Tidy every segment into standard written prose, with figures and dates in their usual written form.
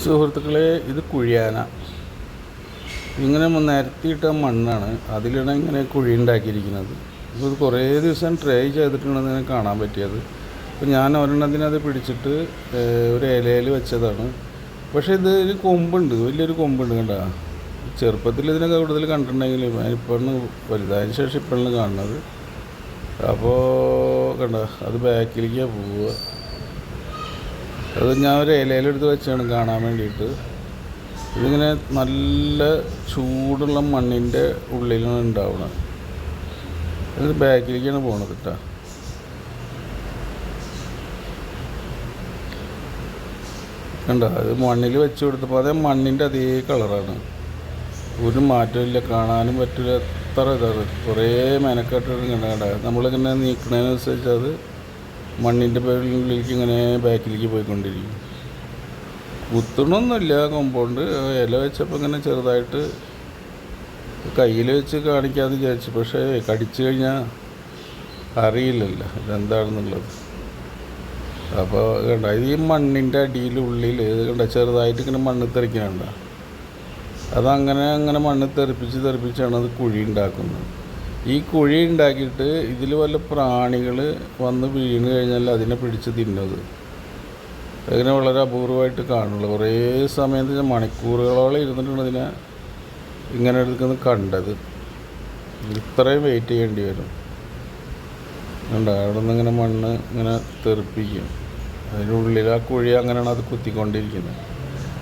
സുഹൃത്തുക്കളെ, ഇത് കുഴിയാന. ഇങ്ങനെ നിരത്തിയിട്ട മണ്ണാണ്, അതിലാണ് ഇങ്ങനെ കുഴി ഉണ്ടാക്കിയിരിക്കുന്നത്. ഇത് കുറേ ദിവസം ട്രൈ ചെയ്തിട്ടുണ്ടെന്ന് കാണാൻ പറ്റിയത്. അപ്പോൾ ഞാൻ ഒരെണ്ണത്തിന് അത് പിടിച്ചിട്ട് ഒരു ഇലയിൽ വെച്ചതാണ്. പക്ഷേ ഇത് കൊമ്പുണ്ട്, വലിയൊരു കൊമ്പുണ്ട്. കണ്ട, ചെറുപ്പത്തിൽ ഇതിനൊക്കെ കൂടുതൽ കണ്ടിട്ടുണ്ടെങ്കിലും ഇപ്പോഴാണ് വലുതായതിനു ശേഷം ഇപ്പോഴാണ് കാണുന്നത്. അപ്പോൾ കണ്ട, അത് ബാക്കിലേക്കാണ് പോവുക. അത് ഞാൻ ഒരു ഇലയിലെടുത്ത് വെച്ചാണ് കാണാൻ വേണ്ടിയിട്ട്. ഇതിങ്ങനെ നല്ല ചൂടുള്ള മണ്ണിൻ്റെ ഉള്ളിലാണ് ഉണ്ടാവുന്നത്. ഇത് ബാക്കിലേക്കാണ് പോണത് കേട്ടോ. കണ്ട, അത് മണ്ണിൽ വെച്ച് കൊടുത്തപ്പോൾ അതേ മണ്ണിൻ്റെ അതേ കളറാണ്, ഒരു മാറ്റമില്ല, കാണാനും പറ്റില്ല. എത്ര ഇതാണ്, കുറേ മെനക്കെട്ടിട്ട് കണ്ട നമ്മളിങ്ങനെ നീക്കണതിനനുസരിച്ച് അത് മണ്ണിൻ്റെ ഉള്ളിലേക്ക് ഇങ്ങനെ ബാക്കിലേക്ക് പോയിക്കൊണ്ടിരിക്കും. കുത്തണമൊന്നുമില്ല, കൊമ്പുണ്ട്. ഇല വെച്ചപ്പോൾ ഇങ്ങനെ ചെറുതായിട്ട് കയ്യിൽ വെച്ച് കാണിക്കാമെന്ന് വിചാരിച്ചു. പക്ഷേ കടിച്ചു കഴിഞ്ഞാൽ അറിയില്ലല്ലോ ഇതെന്താണെന്നുള്ളത്. അപ്പോൾ കണ്ട, ഇത് ഈ മണ്ണിൻ്റെ അടിയിൽ ഉള്ളിൽ ഇത് കണ്ട ചെറുതായിട്ട് ഇങ്ങനെ മണ്ണ് തെറിക്കുന്നുണ്ട. അതങ്ങനെ മണ്ണ് തെറിപ്പിച്ചാണ് അത് കുഴി ഉണ്ടാക്കുന്നത്. ഈ കുഴി ഉണ്ടാക്കിയിട്ട് ഇതിൽ വല്ല പ്രാണികൾ വന്ന് വീണ് കഴിഞ്ഞാൽ അതിനെ പിടിച്ച് തിന്നത്. അതിനെ വളരെ അപൂർവമായിട്ട് കാണുള്ളൂ. കുറേ സമയത്ത് മണിക്കൂറുകളോളം ഇരുന്നിട്ടാണ് ഇതിനെ ഇങ്ങനെ എടുക്കുന്നത് കണ്ടത്. ഇത്രയും വെയിറ്റ് ചെയ്യേണ്ടി വരും. കണ്ടോ, അവിടെ നിന്ന് ഇങ്ങനെ മണ്ണ് ഇങ്ങനെ തെറിപ്പിക്കും. അതിനുള്ളിൽ ആ കുഴി അങ്ങനെയാണ് അത് കുത്തിക്കൊണ്ടിരിക്കുന്നത്.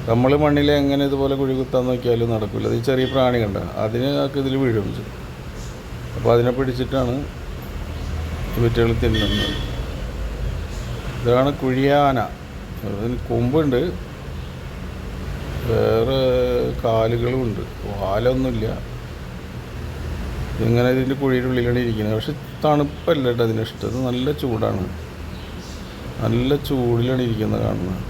നമ്മൾ മണ്ണിൽ എങ്ങനെ ഇതുപോലെ കുഴി കുത്താൻ നോക്കിയാലും നടക്കില്ല. അത് ചെറിയ പ്രാണി കണ്ട അതിന് ഇതിൽ വീഴും. അപ്പോൾ അതിനെ പിടിച്ചിട്ടാണ് ഇവറ്റകൾ തിന്നുന്നത്. ഇതാണ് കുഴിയാന. അതിന് കൊമ്പുണ്ട്, വേറെ കാലുകളുമുണ്ട്, വാലൊന്നുമില്ല. ഇങ്ങനെ ഇതിൻ്റെ കുഴിയുടെ ഉള്ളിലാണ് ഇരിക്കുന്നത്. പക്ഷെ തണുപ്പല്ല കേട്ടോ അതിനിഷ്ടം. അത് നല്ല ചൂടാണ്, നല്ല ചൂടിലാണ് ഇരിക്കുന്നത് കാണുന്നത്.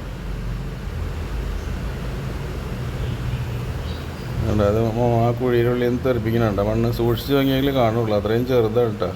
അത് ആ കുഴിയുടെ ഉള്ളിൽ നിന്ന് തെറിപ്പിക്കുന്നുണ്ട്. മണ്ണ് സൂക്ഷിച്ച് വാങ്ങിയെങ്കിൽ കാണുള്ളൂ, അത്രയും ചെറുതാണ് കേട്ടോ.